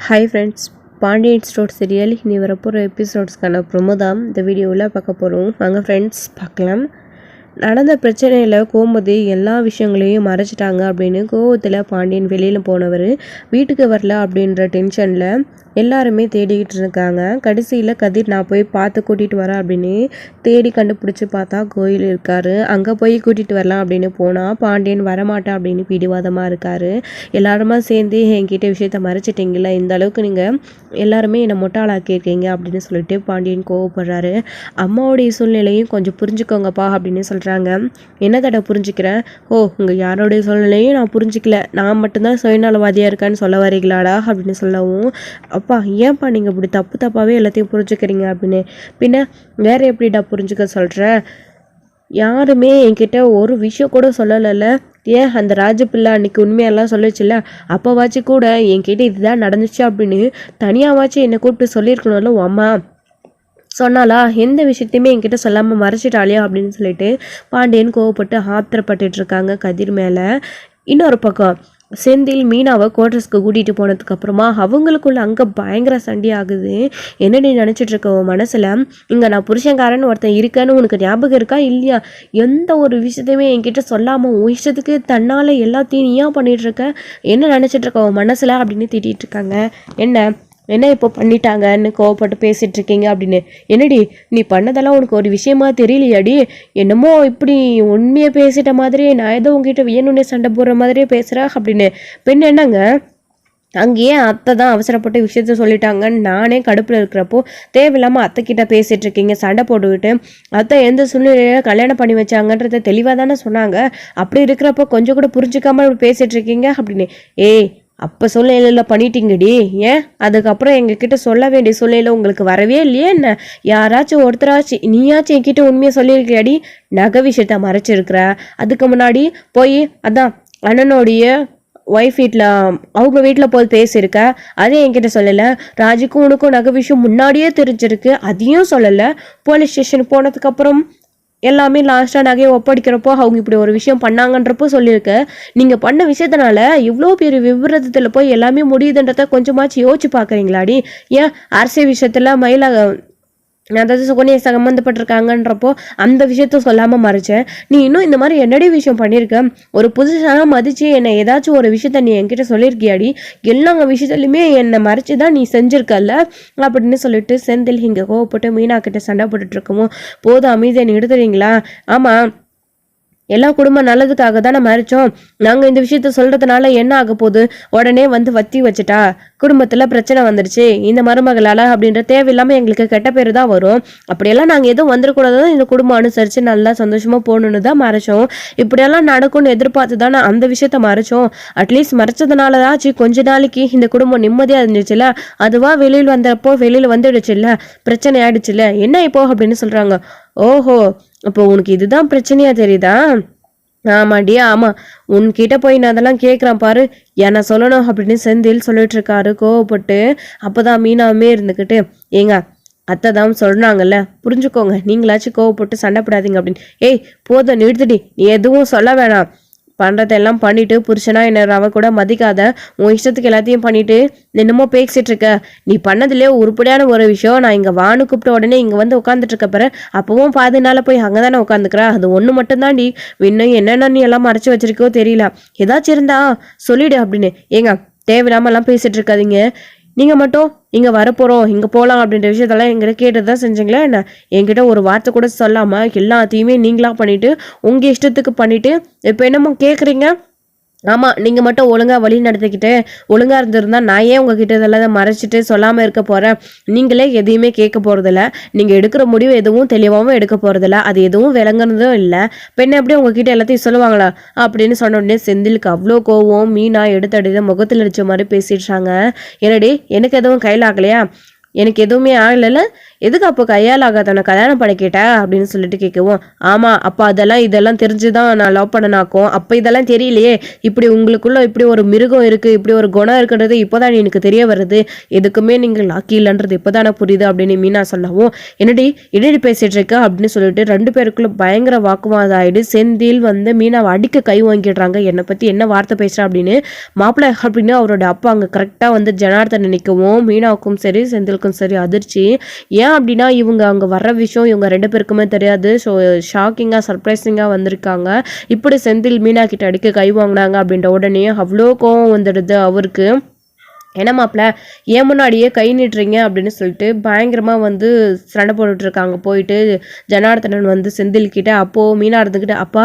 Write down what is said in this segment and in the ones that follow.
Hi friends, Pandian store serial இனி வரப்போகிற எபிசோட்ஸ்க்கான promo தான் இந்த வீடியோவில் பார்க்க போகிறோம். வாங்க ஃப்ரெண்ட்ஸ் பார்க்கலாம். நடந்த பிரச்சனையில் கோமதி எல்லா விஷயங்களையும் மறைச்சிட்டாங்க அப்படின்னு கோவத்தில் பாண்டியன் வெளியில் போனவர் வீட்டுக்கு வரல அப்படின்ற டென்ஷனில் எல்லாருமே தேடிக்கிட்டு இருக்காங்க. கடைசியில் கதிர் நான் போய் பார்த்து கூட்டிகிட்டு வரேன் அப்படின்னு தேடி கண்டுபிடிச்சி பார்த்தா கோயில் இருக்கார். அங்கே போய் கூட்டிகிட்டு வரலாம் அப்படின்னு போனால் பாண்டியன் வரமாட்டேன் அப்படின்னு பிடிவாதமாக இருக்கார். எல்லாருமா சேர்ந்து என்கிட்ட விஷயத்த மறைச்சிட்டிங்களா, இந்த அளவுக்கு நீங்கள் எல்லாருமே என்னை மொட்டாளாக்கியிருக்கீங்க அப்படின்னு சொல்லிட்டு பாண்டியன் கோவப்படுறாரு. அம்மாவுடைய சூழ்நிலையும் கொஞ்சம் புரிஞ்சுக்கோங்கப்பா அப்படின்னு சொல்கிறாங்க. என்ன தடவை புரிஞ்சுக்கிறேன்? ஓ, உங்கள் யாரோடைய சூழ்நிலையும் நான் புரிஞ்சிக்கல, நான் மட்டும்தான் சுயநலவாதியாக இருக்கேன்னு சொல்ல வரீங்களாடா அப்படின்னு சொல்லவும், அப்பா ஏன்ப்பா நீங்கள் இப்படி தப்பாகவே எல்லாத்தையும் புரிஞ்சுக்கிறீங்க அப்படின்னு, பின்ன வேற எப்படிடா புரிஞ்சுக்க சொல்கிறேன்? யாருமே என்கிட்ட ஒரு விஷயம் கூட சொல்லலைல்ல. ஏன் அந்த ராஜபிள்ளை அன்னைக்கு உண்மையெல்லாம் சொல்லிச்சுல்ல, அப்போவாச்சும் கூட என்கிட்ட இதுதான் நடந்துச்சு அப்படின்னு தனியாகவாச்சும் என்னை கூப்பிட்டு சொல்லியிருக்கணும்ல அம்மா. சொன்னாலா? எந்த விஷயத்தையுமே என்கிட்ட சொல்லாமல் மறைச்சிட்டாலையா அப்படின்னு சொல்லிட்டு பாண்டியன் கோவப்பட்டு ஆத்திரப்பட்டு இருக்காங்க கதிர் மேலே. இன்னொரு பக்கம் செந்தில் மீனாவை குவார்டர்ஸ்க்கு கூட்டிகிட்டு போனதுக்கப்புறமா அவங்களுக்குள்ள அங்கே பயங்கர சண்டை ஆகுது. என்னடி நினச்சிட்டு இருக்க மனசில், இங்கே நான் புருஷன்காரன்னு ஒருத்தன் இருக்கேன்னு உனக்கு ஞாபகம் இருக்கா இல்லையா? எந்த ஒரு விஷயத்தையுமே என்கிட்ட சொல்லாமல் உன் இஷ்டத்துக்கு தன்னால் எல்லாத்தையும் நீயா பண்ணிகிட்ருக்க, என்ன நினச்சிட்டு இருக்க மனசில் அப்படின்னு திட்டிகிட்டு இருக்காங்க. என்ன இப்போ பண்ணிட்டாங்கன்னு கோவப்பட்டு பேசிகிட்டு இருக்கீங்க அப்படின்னு. என்னடி நீ பண்ணதெல்லாம் உனக்கு ஒரு விஷயமா தெரியலையாடி? என்னமோ இப்படி உண்மையை பேசிட்ட மாதிரி நான் ஏதோ உங்ககிட்ட வேணும்னே சண்டை போடுற மாதிரியே பேசுகிறேன் அப்படின்னு. பெண் என்னங்க, அங்கேயே அத்தை தான் அவசரப்பட்ட விஷயத்த சொல்லிட்டாங்கன்னு நானே கடுப்பில் இருக்கிறப்போ தேவையில்லாமல் அத்தைக்கிட்ட பேசிகிட்டு இருக்கீங்க, சண்டை போட்டுக்கிட்டு. அத்தை எந்த சூழ்நிலையில் கல்யாணம் பண்ணி வச்சாங்கன்றத தெளிவாக தானே சொன்னாங்க. அப்படி இருக்கிறப்போ கொஞ்சம் கூட புரிஞ்சுக்காமல் இப்படி பேசிகிட்டு இருக்கீங்க அப்படின்னு. ஏய், அப்போ சூழ்நிலையில் பண்ணிட்டீங்கடி, ஏன் அதுக்கப்புறம் எங்ககிட்ட சொல்ல வேண்டிய சூழ்நிலையில் உங்களுக்கு வரவே இல்லையே என்ன? யாராச்சும் ஒருத்தராச்சும் நீயாச்சும் என்கிட்ட உண்மையை சொல்லியிருக்கியாடி? நகை விஷயத்த மறைச்சிருக்கிற. அதுக்கு முன்னாடி போய் அதான் அண்ணனுடைய ஒய்ஃப் வீட்டில் அவங்க வீட்டில் போய் பேசியிருக்க, அதே என்கிட்ட சொல்லலை. ராஜுக்கும் உனக்கும் நகை விஷயம் முன்னாடியே தெரிஞ்சிருக்கு, அதையும் சொல்லலை. போலீஸ் ஸ்டேஷன் போனதுக்கப்புறம் எல்லாமே லாஸ்ட்டாக நகையை ஒப்படைக்கிறப்போ அவங்க இப்படி ஒரு விஷயம் பண்ணாங்கன்றப்போ சொல்லியிருக்க. நீங்கள் பண்ண விஷயத்தினால இவ்வளோ பெரிய விபரீதத்தில் போய் எல்லாமே முடியுதுன்றத கொஞ்சமாச்சும் யோசிச்சு பார்க்குறீங்களாடி? ஏன் அரசியல் விஷயத்தில் அதாவது சுகன்யா சம்மந்தப்பட்டிருக்காங்கன்றப்போ அந்த விஷயத்த சொல்லாமல் மறைச்சேன். நீ இன்னும் இந்த மாதிரி என்னடி விஷயம் பண்ணியிருக்க? ஒரு புதுசாக மதிச்சு என்னை ஏதாச்சும் ஒரு விஷயத்த நீ என்கிட்ட சொல்லியிருக்கியாடி? எல்லா விஷயத்துலையுமே என்னை மறைச்சு தான் நீ செஞ்சுருக்கல்ல அப்படின்னு சொல்லிட்டு செந்தில் இங்கே கோவப்பட்டு மீனா கிட்ட சண்டை போட்டுட்டு இருக்கவும், போதும் அமைதியை நிறுத்துறீங்களா? ஆமாம், எல்லா குடும்பம் நல்லதுக்காக தானே மறைச்சோம். நாங்கள் இந்த விஷயத்த சொல்கிறதுனால என்ன ஆக போகுது? உடனே வந்து வத்தி வச்சுட்டா குடும்பத்தில் பிரச்சனை வந்துடுச்சு இந்த மருமகளால் அப்படின்ற தேவையில்லாமல் எங்களுக்கு கெட்ட பேர் தான் வரும். அப்படியெல்லாம் நாங்கள் எதுவும் வந்துடக்கூடாது, இந்த குடும்பம் அனுசரித்து நல்லா சந்தோஷமாக போகணுன்னு தான் மறைச்சோம். இப்படியெல்லாம் நடக்கும்னு எதிர்பார்த்து தானே அந்த விஷயத்த மறைச்சோம். அட்லீஸ்ட் மறைச்சதுனால தாச்சு கொஞ்ச நாளைக்கு இந்த குடும்பம் நிம்மதியாக இருந்துச்சுல்ல. அதுவாக வெளியில் வந்தப்போ வெளியில் வந்துடுச்சுல்ல, பிரச்சனை ஆயிடுச்சுல்ல, என்ன இப்போ அப்படின்னு சொல்கிறாங்க. ஓஹோ, அப்போ உனக்கு இதுதான் பிரச்சனையா தெரியுதா? ஆமாடி ஆமாம், உன்கிட்ட போய் நான் அதெல்லாம் கேட்குறேன் பாரு, என்ன சொல்லணும் அப்படின்னு செந்தில் சொல்லிட்டு இருக்காரு கோவப்பட்டு. அப்போதான் மீனாவுமே இருந்துக்கிட்டு, ஏங்க அத்தை தான் சொல்கிறாங்கல்ல, புரிஞ்சுக்கோங்க, நீங்களாச்சும் கோவப்பட்டு சண்டைப்படாதீங்க அப்படின்னு. ஏய் போதும் நிறுத்துடி, நீ எதுவும் சொல்ல வேணாம். பண்ணுறதெல்லாம் பண்ணிட்டு புருஷனா என்ன அவ கூட மதிக்காத, உன் இஷ்டத்துக்கு எல்லாத்தையும் பண்ணிட்டு என்னமோ பேசிட்டு இருக்க. நீ பண்ணதுலேயே உருப்படியான ஒரு விஷயம், நான் இங்கே வானு கூப்பிட்ட உடனே இங்கே வந்து உட்காந்துட்டு இருக்க பாரு, அப்பவும் பாதி நாள் போய் அங்கே தானே உட்காந்துக்கிறா, அது ஒன்று மட்டும்தான்டி. இன்னும் என்னென்ன நீ எல்லாம் மறைச்சி வச்சிருக்கோ தெரியல, ஏதாச்சும் இருந்தா சொல்லிடு அப்படின்னு. ஏங்க தேவையில்லாமலாம் பேசிட்டு இருக்காதீங்க. நீங்கள் மட்டும் இங்கே வரப்போகிறோம் இங்கே போகலாம் அப்படின்ற விஷயத்தெல்லாம் எங்கிட்ட கேட்டு தான் செஞ்சீங்களா என்ன? என்கிட்ட ஒரு வார்த்தை கூட சொல்லாமல் எல்லாத்தையுமே நீங்களாக பண்ணிவிட்டு உங்கள் இஷ்டத்துக்கு பண்ணிவிட்டு இப்போ என்னமோ கேட்குறீங்க. ஆமாம், நீங்கள் மட்டும் ஒழுங்காக வழி நடத்திக்கிட்டு ஒழுங்காக இருந்திருந்தா நான் ஏன் உங்ககிட்ட இதெல்லாம் மறைச்சிட்டு சொல்லாமல் இருக்க போகிறேன்? நீங்களே எதையுமே கேட்க போகிறதில்ல, நீங்கள் எடுக்கிற முடிவு எதுவும் தெளிவாகவும் எடுக்க போகிறதில்ல, அது எதுவும் விளங்குறதும் இல்லை. பெண்ணை எப்படி உங்ககிட்ட எல்லாத்தையும் சொல்லுவாங்களா அப்படின்னு சொன்ன உடனே செந்திலுக்கு அவ்வளோ கோவம். மீனா எடுத்தடிதான் முகத்தில் அடித்த மாதிரி பேசிடுறாங்க. என்னடி எனக்கு எதுவும் கையில் ஆகலையா? எனக்கு எதுவுமே ஆகலைல்ல, எதுக்கு அப்போ கையால் ஆகாதவனை கல்யாணம் பண்ண கேட்ட அப்படின்னு சொல்லிட்டு கேட்கவும், ஆமாம் அப்போ இதெல்லாம் தெரிஞ்சு தான் நான் லவ் பண்ணனாக்கும், அப்போ இதெல்லாம் தெரியலையே, இப்படி உங்களுக்குள்ள இப்படி ஒரு மிருகம் இருக்குது, இப்படி ஒரு குணம் இருக்குன்றது இப்போ தான் எனக்கு தெரிய வருது, எதுக்குமே நீங்கள் லாக்கி இல்லைன்றது இப்போ தானே புரியுது அப்படின்னு மீனா சொல்லவும், என்னடி பேசிகிட்டு இருக்க அப்படின்னு சொல்லிட்டு 2 பேருக்குள்ள பயங்கர வாக்குவாதம் ஆகிடு. செந்தில் வந்து மீனாவை அடிக்க கை வாங்கிடுறாங்க, என்னை பற்றி என்ன வார்த்தை பேசுகிறா அப்படின்னு. மாப்பிள்ளை அப்படின்னு அவரோட அப்பா அங்கே கரெக்டாக வந்து ஜனார்தன் நிற்கவும் மீனாவுக்கும் சரி செந்திலுக்கும் சரி அதிர்ச்சி. ஏன் அப்படின்னா இவங்க அங்கே வர்ற விஷயம் இவங்க 2 பேருக்குமே தெரியாது. ஸோ ஷாக்கிங்காக சர்ப்ரைசிங்காக வந்திருக்காங்க. இப்படி செந்தில் மீனா கிட்ட அடிக்க கை வாங்கினாங்க அப்படின்ற உடனே அவ்வளோ கோவம் வந்துடுது அவருக்கு. என்ன மாப்பிள்ள ஏன் முன்னாடியே கை நீட்டுறீங்க அப்படின்னு சொல்லிட்டு பயங்கரமாக வந்து சண்டை போட்டுட்ருக்காங்க. போயிட்டு ஜனார்தனன் வந்து செந்தில் கிட்ட அப்போது மீனா இருந்துக்கிட்டு, அப்பா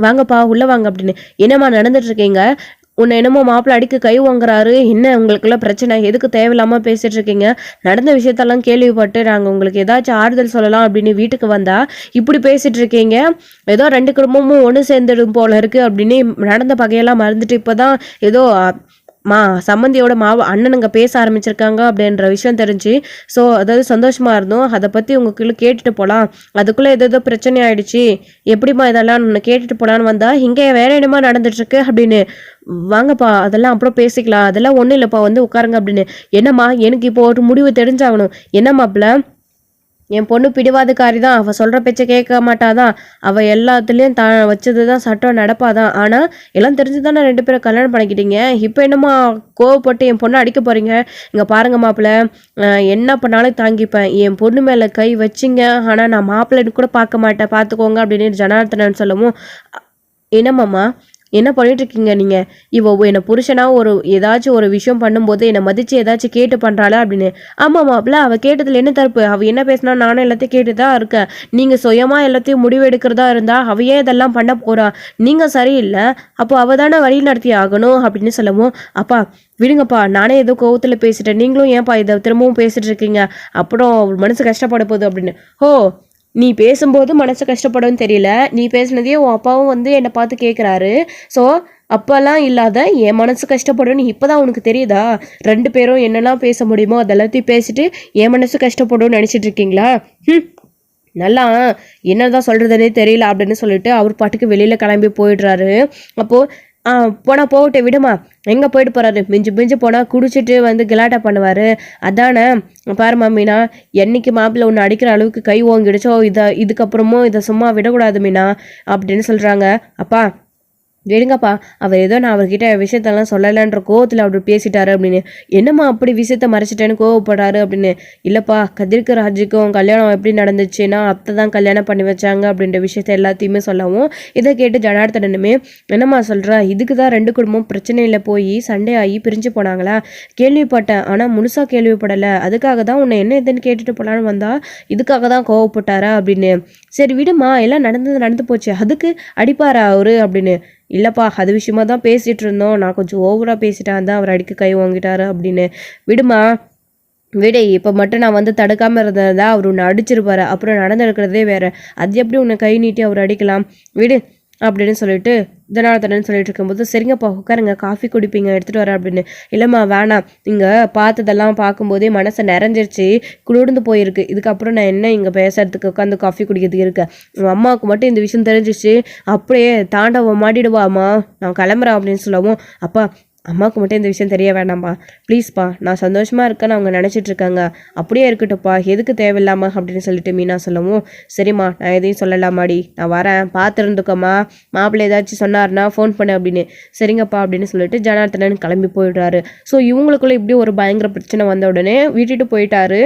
வாங்கப்பா உள்ளே வாங்க அப்படின்னு. என்னம்மா நடந்துட்டுருக்கீங்க, உன்னை என்னமோ மாப்பிள்ளை அடிக்க கை வாங்குறாரு, என்ன உங்களுக்குலாம் பிரச்சனை, எதுக்கு தேவையில்லாமல் பேசிகிட்டு இருக்கீங்க, நடந்த விஷயத்தெல்லாம் கேள்விப்பட்டு நாங்கள் உங்களுக்கு ஏதாச்சும் ஆறுதல் சொல்லலாம் அப்படின்னு வீட்டுக்கு வந்தால் இப்படி பேசிகிட்டு இருக்கீங்க, ஏதோ 2 குடும்பமும் ஒன்று சேர்ந்துடும் போல இருக்குது அப்படின்னு நடந்த பகையெல்லாம் மறந்துட்டு இப்போ தான் ஏதோ சம்மந்தியோட அண்ணனுங்க பேச ஆரம்பிச்சிருக்காங்க அப்படின்ற விஷயம் தெரிஞ்சு, ஸோ அதாவது சந்தோஷமாக இருந்தோம், அதை பற்றி உங்களுக்குள்ள கேட்டுட்டு போகலாம், அதுக்குள்ளே ஏதோ பிரச்சனை ஆகிடுச்சு, எப்படிம்மா இதெல்லாம் கேட்டுட்டு போகலான்னு வந்தால் இங்கே வேற என்னமா நடந்துட்டுருக்கு அப்படின்னு. வாங்கப்பா அதெல்லாம் அப்புறம் பேசிக்கலாம், அதெல்லாம் ஒன்றும் இல்லைப்பா வந்து உட்காருங்க அப்படின்னு. என்னம்மா எனக்கு இப்போ ஒரு முடிவு தெரிஞ்சாகணும், என்ன மாப்பிள்ள என் பொண்ணு பிடிவாதக்காரி தான், அவள் சொல்கிற பேச்சை கேட்க மாட்டாதான், அவள் எல்லாத்துலேயும் வச்சது தான் சட்டம் நடப்பாதான், ஆனால் எல்லாம் தெரிஞ்சு தானே 2 பேரும் கல்யாணம் பண்ணிக்கிட்டீங்க, இப்போ என்னம்மா கோவப்பட்டு என் பொண்ணை அடிக்க போகிறீங்க, இங்கே பாருங்க மாப்பிள்ளை என்ன பண்ணாலும் தாங்கிப்பேன், என் பொண்ணு மேலே கை வச்சிங்க ஆனால் நான் மாப்பிள்ளைன்னு கூட பார்க்க மாட்டேன் பார்த்துக்கோங்க அப்படின்னு ஜனார்தனன் சொல்லவும், என்னம்மாம்மா என்ன பண்ணிட்டு இருக்கீங்க நீங்கள், என்னை புருஷனா ஏதாச்சும் ஒரு விஷயம் பண்ணும்போது என்னை மதித்து ஏதாச்சும் கேட்டு பண்ணுறாளா அப்படின்னு. ஆமாம் மாப்பிள்ள அவள் கேட்டதில் என்ன தரப்பு, அவள் என்ன பேசினா நானும் எல்லாத்தையும் கேட்டு தான் இருக்கேன், நீங்கள் சுயமாக எல்லாத்தையும் முடிவு எடுக்கிறதா இருந்தால் அவையே இதெல்லாம் பண்ண போகிறா, நீங்கள் சரியில்லை, அப்போ அவள் தானே வழி நடத்தி ஆகணும் அப்படின்னு சொல்லவும், அப்பா விடுங்கப்பா நானே ஏதோ கோவத்தில் பேசிட்டேன், நீங்களும் ஏன்ப்பா இதை திரும்பவும் பேசிகிட்டு இருக்கீங்க, அப்புறம் மனசு கஷ்டப்பட போகுது அப்படின்னு. ஓ நீ பேசும்போது மனசு கஷ்டப்படும்னு தெரியல, நீ பேசுனதையே உன் அப்பாவும் வந்து என்னை பார்த்து கேட்குறாரு, ஸோ அப்போல்லாம் இல்லாத என் மனசு கஷ்டப்படும்னு இப்போ தான் உனக்கு தெரியுதா, 2 பேரும் என்னெல்லாம் பேச முடியுமோ அதெல்லாத்தையும் பேசிட்டு என் மனசு கஷ்டப்படும்னு நினச்சிட்டு இருக்கீங்களா, நல்லா என்னதான் சொல்கிறதுனே தெரியல அப்படின்னு சொல்லிட்டு அவர் பாட்டுக்கு வெளியில் கிளம்பி போயிடுறாரு. அப்போது போனால் போகட்டே விடுமா, எங்கே போயிட்டு போகிறாரு, மிஞ்சு போனால் குடிச்சிட்டு வந்து கிலாட்டா பண்ணுவார், அதானே பாரு மீனா, என்னைக்கு மாப்பிள்ளை ஒன்று அடிக்கிற அளவுக்கு கை ஓங்கிடுச்சோ இதுக்கப்புறமும் இதை சும்மா விடக்கூடாது மீனா அப்படின்னு சொல்கிறாங்க. அப்பா விடுங்கப்பா அவர் ஏதோ நான் அவர்கிட்ட விஷயத்தெல்லாம் சொல்லலைன்ற கோவத்தில் அவர் பேசிட்டாரு அப்படின்னு. என்னம்மா அப்படி விஷயத்த மறைச்சிட்டேன்னு கோவப்படுறாரு அப்படின்னு. இல்லைப்பா கதிர்க்கு ராஜுக்கும் கல்யாணம் எப்படி நடந்துச்சுன்னா அத்தை தான் கல்யாணம் பண்ணி வச்சாங்க அப்படின்ற விஷயத்த எல்லாத்தையுமே சொல்லவும், இதை கேட்டு ஜனார்தனனுமே என்னம்மா சொல்கிறா, இதுக்கு தான் 2 குடும்பம் பிரச்சனையில் போய் சண்டே ஆகி பிரிஞ்சு போனாங்களா, கேள்விப்பட்டேன் ஆனால் முழுசாக கேள்விப்படலை, அதுக்காக தான் உன்னை என்ன எதுன்னு கேட்டுட்டு போகலான்னு வந்தா இதுக்காக தான் கோவப்பட்டாரா அப்படின்னு. சரி விடுமா எல்லாம் நடந்து போச்சு, அதுக்கு அடிப்பாரா அவரு அப்படின்னு. இல்லைப்பா அது விஷயமா தான் பேசிகிட்டு இருந்தோம், நான் கொஞ்சம் ஓவராக பேசிட்டேன் தான் அவர் அடிக்க கை வாங்கிட்டாரு அப்படின்னு. விடுமா விடு, இப்போ மட்டும் நான் வந்து தடுக்காமல் இருந்ததா அவர் உன்னை அடிச்சிருப்பாரு, அப்புறம் நடந்திருக்கிறதே வேற, அது எப்படி உன்னை கை நீட்டி அவர் அடிக்கலாம், விடு அப்படின்னு சொல்லிட்டு ஜனார்தனன் சொல்லிட்டு இருக்கும்போது, சரிங்கப்பா உட்காருங்க காஃபி குடிப்பீங்க எடுத்துகிட்டு வரேன் அப்படின்னு. இல்லைம்மா வேணாம், நீங்கள் பார்த்ததெல்லாம் பார்க்கும்போதே மனசை நிறைஞ்சிருச்சு, குளிர்ந்து போயிருக்கு, இதுக்கப்புறம் நான் என்ன இங்கே பேசுறதுக்கு உட்காந்து காஃபி குடிக்கிறதுக்கு இருக்கேன், உங்கள் அம்மாவுக்கு மட்டும் இந்த விஷயம் தெரிஞ்சிச்சு அப்படியே தாண்டவம் மாட்டிடுவாம்மா, நான் கிளம்புறேன் அப்படின்னு சொல்லவும், அப்பா அம்மாவுக்கு மட்டும் இந்த விஷயம் தெரிய வேண்டாம்ப்பா ப்ளீஸ்ப்பா, நான் சந்தோஷமாக இருக்கேன்னு அவங்க நினச்சிட்டு இருக்காங்க, அப்படியே இருக்கட்டும்ப்பா, எதுக்கு தேவையில்லாமல் அப்படின்னு சொல்லிட்டு மீனா சொல்லவும், சரிம்மா நான் எதையும் சொல்லலாமாடி, நான் வரேன் பார்த்துருந்துக்கம்மா, மாப்பிள்ளை ஏதாச்சும் சொன்னார்னா ஃபோன் பண்ணு அப்படின்னு. சரிங்கப்பா அப்படின்னு சொல்லிட்டு ஜனார்தனன் கிளம்பி போயிடுறாரு. ஸோ இவங்களுக்குள்ள இப்படி ஒரு பயங்கர பிரச்சனை வந்த உடனே விட்டுட்டு போயிட்டாரு.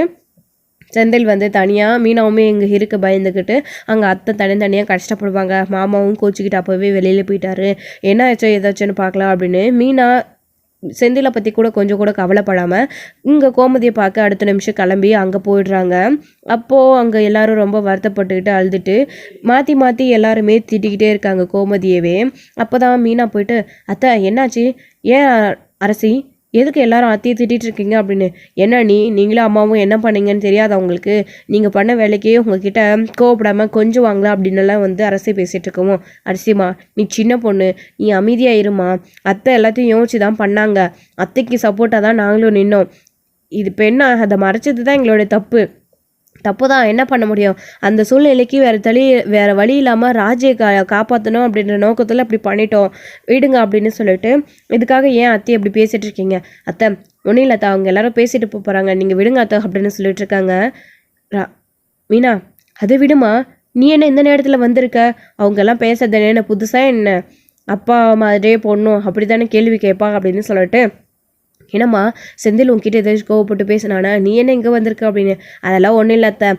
செந்தில் வந்து தனியாக, மீனாவுமே இங்கே இருக்க பயந்துக்கிட்டு அங்கே அத்தை தனித்தனியாக கஷ்டப்படுவாங்க, மாமாவும் கோச்சிக்கிட்டு அப்போவே வெளியில் போயிட்டாரு, என்ன ஆச்சோ ஏதாச்சும்னு பார்க்கலாம் அப்படின்னு. மீனா செந்திலை பற்றி கூட கொஞ்சம் கூட கவலைப்படாமல் இங்கே கோமதியை பார்க்க அடுத்த நிமிஷம் கிளம்பி அங்கே போயிடுறாங்க. அப்போது அங்கே எல்லாரும் ரொம்ப வருத்தப்பட்டுக்கிட்டு அழுதுட்டு மாற்றி எல்லாருமே திட்டிக்கிட்டே இருக்காங்க கோமதியவே. அப்போ தான் மீனா போயிட்டு, அத்தை என்னாச்சு, ஏன் அரசி எதுக்கு எல்லாரும் அத்தையை திட்டிகிட்டு இருக்கீங்க அப்படின்னு. என்ன நீங்களும் அம்மாவும் என்ன பண்ணீங்கன்னு தெரியாதா உங்களுக்கு, நீங்கள் பண்ண வேலைக்கே உங்ககிட்ட கோவப்படாமல் கொஞ்சம் வாங்கலாம் அப்படின்னுலாம் வந்து அரசி பேசிகிட்டு இருக்கவும், அரிசிமா நீ சின்ன பொண்ணு, நீ அமைதியாக இருமா, அத்தை எல்லாத்தையும் யோசிச்சு தான் பண்ணாங்க, அத்தைக்கு சப்போர்ட்டாக தான் நாங்களும் நின்னோம், இது இப்போ என்ன, அதை மறைச்சது தான் எங்களுடைய தப்பு தான், என்ன பண்ண முடியும். அந்த சூழ்நிலைக்கு வேறு வழி இல்லாமல் ராஜியை காப்பாற்றணும் அப்படின்ற நோக்கத்தில் அப்படி பண்ணிட்டோம், விடுங்க அப்படின்னு சொல்லிட்டு, இதுக்காக ஏன் அத்தை அப்படி பேசிகிட்டு இருக்கீங்க? அத்தை ஒன்றும் இல்லை அத்தை, அவங்க எல்லாரும் பேசிட்டு போகிறாங்க, நீங்கள் விடுங்க அத்தை அப்படின்னு சொல்லிட்டு இருக்காங்க. மீனா அதை விடுமா, நீ என்ன இந்த நேரத்தில் வந்திருக்க? அவங்கெல்லாம் பேசுறது என்ன புதுசாக, என்ன அப்பா மாதிரியே பொண்ணும் அப்படி தானே கேள்வி கேட்பா அப்படின்னு சொல்லிட்டு, என்னம்மா செந்தில் உங்ககிட்ட ஏதாச்சும் கோவப்பட்டு பேசினானா, நீ என்ன இங்கே வந்திருக்க அப்படின்னு. அதெல்லாம் ஒன்றும் இல்லை அத்தை,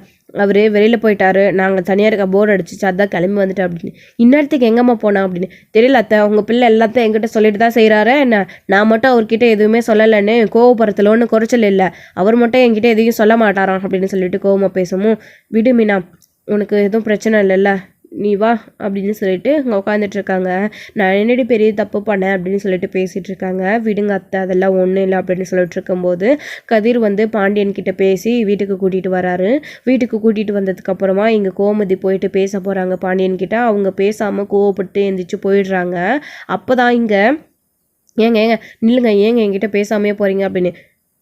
அவர் வெளியில் போயிட்டாரு, நாங்கள் தனியாக இருக்க போர் அடிச்சிச்சு, அதான் கிளம்பி வந்துட்டேன் அப்படின்னு. இந்நேரத்துக்கு எங்கம்மா போனா அப்படின்னு. தெரியல அத்தை, உங்கள் பிள்ளை எல்லாத்தையும் என்கிட்ட சொல்லிட்டு தான் செய்கிறாரு என்ன, நான் மட்டும் அவர்கிட்ட எதுவுமே சொல்லலைன்னு கோவப்படுத்தல, ஒன்றும் குறைச்சல் இல்லை, அவர் மட்டும் என்கிட்ட எதையும் சொல்ல மாட்டாராம் அப்படின்னு சொல்லிட்டு கோவமாக பேசவும், விடு மீனா, உனக்கு எதுவும் பிரச்சனை இல்லைல்ல, நீ வா அப்படின்னு சொல்லிட்டு அங்கே உட்காந்துட்டு இருக்காங்க. நான் என்னடி பெரிய தப்பு பண்ணேன் அப்படின்னு சொல்லிட்டு பேசிகிட்டு இருக்காங்க. விடுங்க அத்தை, அதெல்லாம் ஒன்றும் இல்லை அப்படின்னு சொல்லிட்டு இருக்கும்போது கதிர் வந்து பாண்டியன் கிட்ட பேசி வீட்டுக்கு கூட்டிகிட்டு வராரு. வீட்டுக்கு கூட்டிகிட்டு வந்ததுக்கப்புறமா இங்கே கோமதி போயிட்டு பேச போகிறாங்க பாண்டியன் கிட்ட. அவங்க பேசாமல் கோவப்பட்டு எந்திரிச்சு போயிடுறாங்க. அப்போ தான் இங்கே ஏங்க நில்லுங்க, ஏங்க என்கிட்ட பேசாமையே போகிறீங்க அப்படின்னு.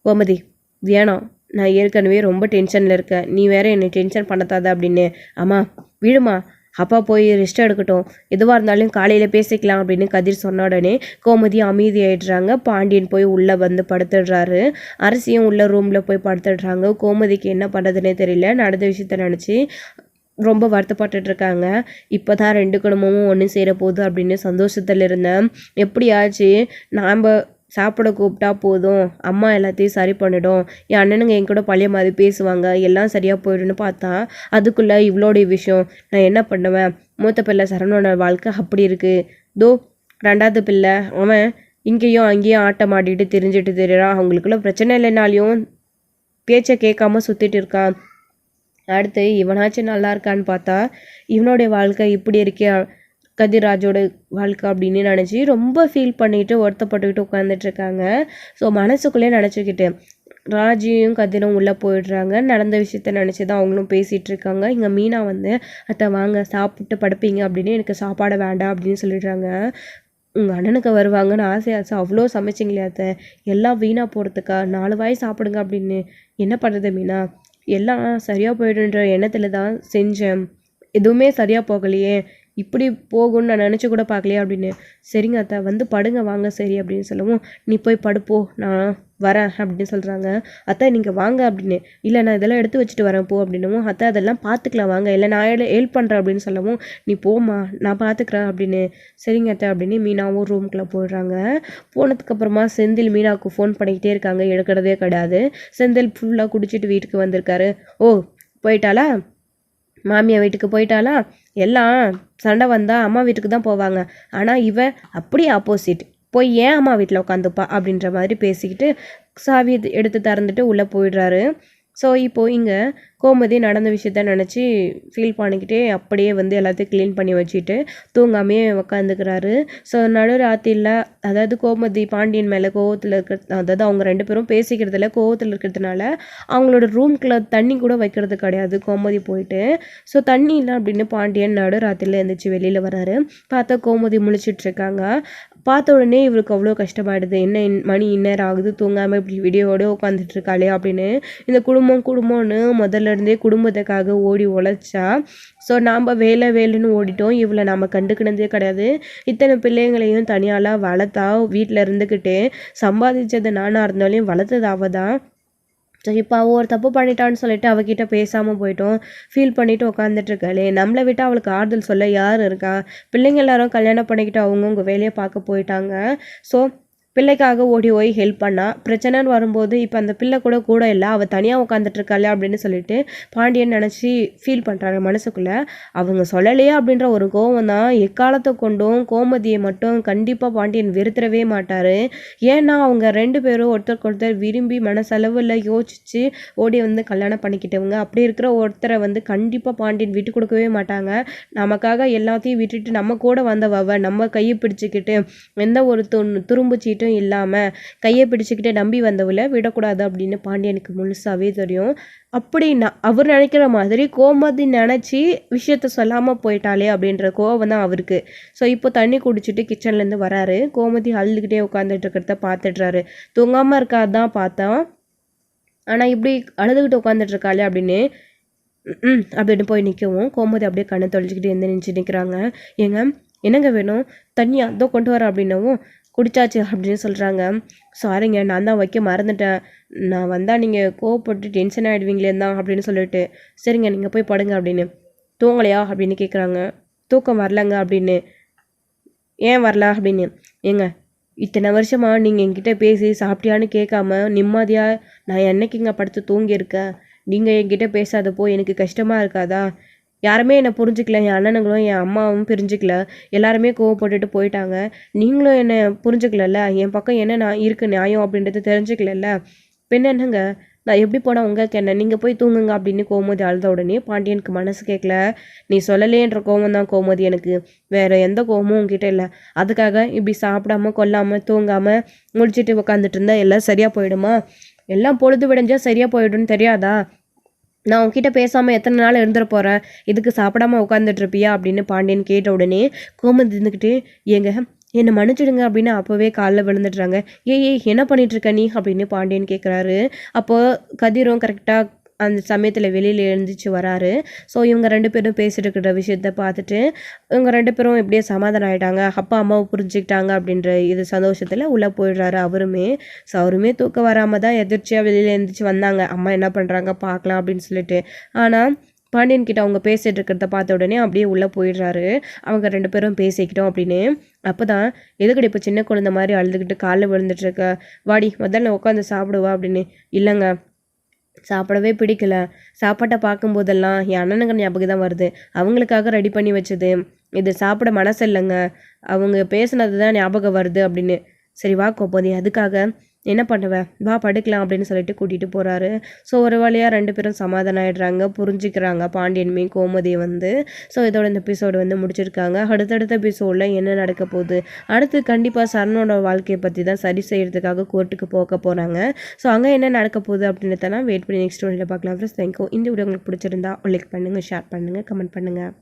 கோமதி வேணாம், நான் ஏற்கனவே ரொம்ப டென்ஷனில் இருக்கேன், நீ வேற என்னை டென்ஷன் பண்ணத்தாத அப்படின்னு. அம்மா விடுமா, அப்பா போய் ரெஸ்ட் எடுக்கட்டும், எதுவாக இருந்தாலும் காலையில் பேசிக்கலாம் அப்படின்னு கதிர் சொன்ன உடனே கோமதி அமைதியாயிடுறாங்க. பாண்டியன் போய் உள்ளே வந்து படுத்துடுறாரு. அரசியும் உள்ள ரூமில் போய் படுத்துடுறாங்க. கோமதிக்கு என்ன பண்ணுறதுனே தெரியல. நடந்த விஷயத்த நினச்சி ரொம்ப வருத்தப்பட்டு இருக்காங்க. இப்போ தான் 2 குடும்பமும் ஒன்று சேர போகுது அப்படின்னு சந்தோஷத்தில் இருந்தேன். எப்படியாச்சு நாம் சாப்பிட கூப்பிட்டா போதும், அம்மா எல்லாத்தையும் சரி பண்ணிடும், என் அண்ணனுங்க என் கூட பழைய மாதிரி பேசுவாங்க, எல்லாம் சரியாக போயிடும்னு பார்த்தா அதுக்குள்ளே இவ்வளோடைய விஷயம். நான் என்ன பண்ணுவேன்? மூத்த பிள்ளை சரவணோட வாழ்க்கை அப்படி இருக்குது. தோ 2வது பிள்ளை அவன் இங்கேயும் அங்கேயும் ஆட்டம் ஆடிட்டு தெரிஞ்சுட்டு தெரியுறான். அவங்களுக்குள்ள பிரச்சனை இல்லைனாலையும் பேச்சை கேட்காம சுற்றிட்டு இருக்கான். அடுத்து இவனாச்சும் நல்லா இருக்கான்னு பார்த்தா இவனுடைய வாழ்க்கை இப்படி இருக்கே, கதிராஜோட வாழ்க்கை அப்படின்னு நினச்சி ரொம்ப ஃபீல் பண்ணிட்டு வருத்தப்பட்டுக்கிட்டு உட்காந்துட்டு இருக்காங்க. ஸோ மனசுக்குள்ளே நினச்சிக்கிட்டு ராஜியும் கதிரும் உள்ளே போயிடுறாங்க. நடந்த விஷயத்த நினச்சி தான் அவங்களும் பேசிகிட்டு இருக்காங்க. இங்கே மீனா வந்து அத்தை வாங்க சாப்பிட்டு படுப்பீங்க அப்படின்னு, எனக்கு சாப்பாடு வேண்டாம் அப்படின்னு சொல்லிடுறாங்க. உங்கள் அண்ணனுக்கு வருவாங்கன்னு ஆசை அவ்வளோ சமைச்சிங்களே அத்தை, எல்லாம் வீணாக போகிறதுக்கா, 4 வாய் சாப்பிடுங்க அப்படின்னு. என்ன பண்ணுறது மீனா, எல்லாம் சரியாக போயிடுன்ற எண்ணத்தில் தான் செஞ்சேன், எதுவுமே சரியாக போகலையே, இப்படி போகும்னு நான் நினச்சி கூட பார்க்கலையே அப்படின்னு. சரிங்க அத்தை வந்து படுங்க வாங்க சரி அப்படின்னு சொல்லவும், நீ போய் படுப்போ நான் வரேன் அப்படின்னு சொல்கிறாங்க. அத்தை நீங்கள் வாங்க அப்படின்னு. இல்லை நான் இதெல்லாம் எடுத்து வச்சுட்டு வரேன் போ அப்படின்னவும், அத்தை அதெல்லாம் பார்த்துக்கலாம் வாங்க, இல்லை நான் ஹெல்ப் பண்ணுறேன் அப்படின்னு சொல்லவும், நீ போம்மா நான் பார்த்துக்குறேன் அப்படின்னு. சரிங்க அத்தை அப்படின்னு மீனாவும் ரூம்குள்ளே போயிடுறாங்க. போனதுக்கப்புறமா செந்தில் மீனாவுக்கு ஃபோன் பண்ணிக்கிட்டே இருக்காங்க, எடுக்கிறதே கிடையாது. செந்தில் ஃபுல்லாக குடிச்சிட்டு வீட்டுக்கு வந்திருக்காரு. ஓ போயிட்டாளா, மாமியார் வீட்டுக்கு போயிட்டாளா, எல்லாம் சண்டை வந்தால் அம்மா வீட்டுக்கு தான் போவாங்க, ஆனால் இவன் அப்படியே ஆப்போசிட், போய் ஏன் அம்மா வீட்டில் உட்காந்துப்பா அப்படின்ற மாதிரி பேசிக்கிட்டு சாவி எடுத்து திறந்துட்டு உள்ளே போயிடுறாரு. ஸோ இப்போது இங்கே கோமதி நடந்த விஷயத்த நினச்சி ஃபீல் பண்ணிக்கிட்டே அப்படியே வந்து எல்லாத்தையும் க்ளீன் பண்ணி வச்சுட்டு தூங்காமே உக்காந்துக்கிறாரு. ஸோ நடுராத்திரியில் அதாவது கோமதி பாண்டியன் மேலே கோவத்தில் அதாவது அவங்க 2 பேரும் பேசிக்கிறதுல கோவத்தில் இருக்கிறதுனால அவங்களோட ரூம்குள்ளே தண்ணி கூட வைக்கிறது கிடையாது கோமதி போயிட்டு. ஸோ தண்ணி இல்லை அப்படின்னு பாண்டியன் நடுராத்திரியில் எழுந்திரிச்சு வெளியில் வராரு. பார்த்தா கோமதி முழிச்சிட்ருக்காங்க. பார்த்த உடனே இவருக்கு அவ்வளோ கஷ்டமாயிடுது, என்ன மணி இந்நேரம் ஆகுது, தூங்காமல் இப்படி வீடியோவோடு உட்காந்துட்டு இருக்காளே அப்படின்னு. இந்த குடும்பம்னு முதல்ல இருந்தே குடும்பத்துக்காக ஓடி உழைச்சா. ஸோ நாம் வேலைன்னு ஓடிட்டோம், இவளை நம்ம கண்டுக்கினதே கிடையாது. இத்தனை பிள்ளைங்களையும் தனியாலாம் வளர்த்தா, வீட்டில் இருந்துக்கிட்டே சம்பாதிச்சது நானாக இருந்தாலையும் வளர்த்தது அவள் தான். ஸோ இப்போ அவள் ஒரு தப்பு பண்ணிட்டான்னு சொல்லிட்டு அவகிட்ட பேசாமல் போயிட்டோம், ஃபீல் பண்ணிவிட்டு உட்காந்துட்ருக்காளே, நம்மளை விட்டு அவளுக்கு ஆறுதல் சொல்ல யார் இருக்கா? பிள்ளைங்க எல்லாரும் கல்யாணம் பண்ணிக்கிட்டு அவங்கவுங்க வேலையை பார்க்க போயிட்டாங்க. ஸோ பிள்ளைக்காக ஓடி ஓய் ஹெல்ப் பண்ணா, பிரச்சனைன்னு வரும்போது இப்போ அந்த பிள்ளை கூட இல்லை, அவள் தனியாக உட்காந்துட்ருக்காளே அப்படின்னு சொல்லிட்டு பாண்டியன் நினச்சி ஃபீல் பண்ணுறாங்க மனசுக்குள்ளே. அவங்க சொல்லலையே அப்படின்ற ஒரு கோவம் தான் எக்காலத்தை கொண்டும் கோமதியை மட்டும் கண்டிப்பாக பாண்டியன் வெறுத்துறவே மாட்டார். ஏன்னா அவங்க 2 பேரும் ஒருத்தருக்கு ஒருத்தர் விரும்பி மனசளவில் யோசித்து ஓடி வந்து கல்யாணம் பண்ணிக்கிட்டவங்க. அப்படி இருக்கிற ஒருத்தரை வந்து கண்டிப்பாக பாண்டியன் விட்டு கொடுக்கவே மாட்டாங்க. நமக்காக எல்லாத்தையும் விட்டுட்டு நம்ம கூட வந்தவ, நம்ம கையை பிடிச்சிக்கிட்டு எந்த ஒரு துரும்பு சீட்டு இல்லாமல் கையை பிடிச்சிக்கிட்டு நம்பி வந்தவளை விடக்கூடாது அப்படின்னு பாண்டியனுக்கு முழுசாவே தெரியும். அப்படின்னா அவர் நினைக்கிற மாதிரி கோமதி நினச்சி விஷயத்த சொல்லாமல் போயிட்டாலே அப்படின்ற கோவம் தான் அவருக்கு. ஸோ இப்போ தண்ணி குடிச்சிட்டு கிச்சன்லேருந்து வராரு. கோமதி அழுதுகிட்டே உட்காந்துட்டு இருக்கிறத பார்த்துடுறாரு. தூங்காமல் இருக்காதான் பார்த்தா ஆனால் இப்படி அழுதுகிட்டு உட்காந்துட்டு இருக்காளே அப்படின்னு அப்படின்னு போய் நிற்கவும் கோமதி அப்படியே கண்ணை தொலைச்சிக்கிட்டு நினச்சி நிற்கிறாங்க. ஏங்க என்னங்க வேணும்? தண்ணியா அதோ கொண்டு வர அப்படின்னவும் குடிச்சாச்சு அப்படின்னு சொல்கிறாங்க. சாரிங்க, நான் தான் வைக்க மறந்துட்டேன், நான் வந்தால் நீங்கள் கோவப்பட்டு டென்ஷன் ஆகிடுவீங்களே தான் அப்படின்னு சொல்லிட்டு. சரிங்க நீங்கள் போய் படுங்க அப்படின்னு. தூங்கலையா அப்படின்னு கேட்குறாங்க. தூக்கம் வரலங்க அப்படின்னு. ஏன் வரல அப்படின்னு. ஏங்க இத்தனை வருஷமாக நீங்கள் என்கிட்ட பேசி சாப்பிட்டியான்னு கேட்காம நிம்மதியாக நான் என்னைக்குங்க படுத்து தூங்கியிருக்கேன். நீங்கள் என்கிட்ட பேசாதப்போ எனக்கு கஷ்டமாக இருக்காதா? யாருமே என்னை புரிஞ்சிக்கல, என் அண்ணனுங்களும் என் அம்மாவும் புரிஞ்சிக்கல, எல்லாருமே கோவப்பட்டுட்டு போயிட்டாங்க. நீங்களும் என்னை புரிஞ்சுக்கலல்ல, என் பக்கம் என்ன நான் இருக்கு நியாயம் அப்படின்றது தெரிஞ்சுக்கலல்ல. பின்ன என்னங்க, நான் எப்படி போனால் உங்களுக்கு என்ன, நீங்கள் போய் தூங்குங்க அப்படின்னு கோமதி அழுத உடனே பாண்டியனுக்கு மனசு கேட்கல. நீ சொல்லலேன்ற கோவம் தான் கோமதி, எனக்கு வேறு எந்த கோவமும் உங்ககிட்ட இல்லை. அதுக்காக இப்படி சாப்பிடாம கொல்லாமல் தூங்காமல் முடிச்சுட்டு உட்காந்துட்டு இருந்தால் எல்லாம் சரியாக போயிடுமா? எல்லாம் பொழுது விடைஞ்சால் சரியாக போயிடும்னு தெரியாதா? நான் உங்ககிட்ட பேசாமல் எத்தனை நாள் இருந்துட போகிறேன், இதுக்கு சாப்பிடாம உட்காந்துட்ருப்பியா அப்படின்னு பாண்டியன் கேட்ட உடனே கோமதி இருந்துக்கிட்டு, ஏங்க என்னை மன்னிச்சிடுங்க அப்படின்னு அப்போவே காலில் விழுந்துடுறாங்க. ஏய் என்ன பண்ணிகிட்ருக்க நீ அப்படின்னு பாண்டியன் கேட்குறாரு. அப்போது கதிரும் கரெக்டாக அந்த சமயத்தில் வெளியில் எழுந்திரிச்சு வராரு. ஸோ இவங்க 2 பேரும் பேசிட்டு இருக்கிற விஷயத்த பார்த்துட்டு இவங்க 2 பேரும் எப்படியே சமாதானம் ஆகிட்டாங்க, அப்பா அம்மாவை புரிஞ்சுக்கிட்டாங்க அப்படின்ற இது சந்தோஷத்தில் உள்ளே போயிடுறாரு அவருமே. ஸோ அவருமே தூக்கம் வராமல் தான் எதிர்ச்சியாக வெளியில் எழுந்திரிச்சு வந்தாங்க, அம்மா என்ன பண்ணுறாங்க பார்க்கலாம் அப்படின்னு சொல்லிட்டு. ஆனால் பாண்டியன் கிட்ட அவங்க பேசிகிட்டு இருக்கிறத பார்த்த உடனே அப்படியே உள்ளே போயிடுறாரு. அவங்க 2 பேரும் பேசிக்கிட்டோம் அப்படின்னு. அப்போ தான் எதுக்கடி இப்போ சின்ன குழந்தை மாதிரி அழுதுகிட்டு காலில் விழுந்துட்டுருக்க, வாடி முதல்ல உட்காந்து சாப்பிடுவா அப்படின்னு. இல்லைங்க சாப்பிடவே பிடிக்கல, சாப்பாட்டை பார்க்கும்போதெல்லாம் என் அண்ணனுங்க ஞாபகம் தான் வருது, அவங்களுக்காக ரெடி பண்ணி வச்சது, இது சாப்பிட மனசு இல்லைங்க, அவங்க பேசுனது தான் ஞாபகம் வருது அப்படின்னு. சரி வா கோபதி, அதுக்காக என்ன பண்ணுவேன், வா படுக்கலாம் அப்படின்னு சொல்லிட்டு கூட்டிகிட்டு போகிறாரு. ஸோ ஒரு வழியாக 2 பேரும் சமாதானம் ஆகிடுறாங்க, புரிஞ்சுக்கிறாங்க பாண்டியனுமே கோமதியை வந்து. ஸோ இதோட இந்த எபிசோடு வந்து முடிச்சிருக்காங்க. அடுத்தடுத்த எபிசோடில் என்ன நடக்க போகுது, அடுத்து கண்டிப்பாக சரணோட வாழ்க்கையை பற்றி தான் சரி செய்கிறதுக்காக கோர்ட்டுக்கு போக போகிறாங்க. ஸோ அங்கே என்ன நடக்க போகுது அப்படின்றதெல்லாம் வெயிட் பண்ணி நெக்ஸ்ட் ஸ்டோரியில் பார்க்கலாம். Friends thank you. இந்த வீடியோ உங்களுக்கு பிடிச்சிருந்தா லைக் பண்ணுங்கள், ஷேர் பண்ணுங்கள், கமெண்ட் பண்ணுங்கள்.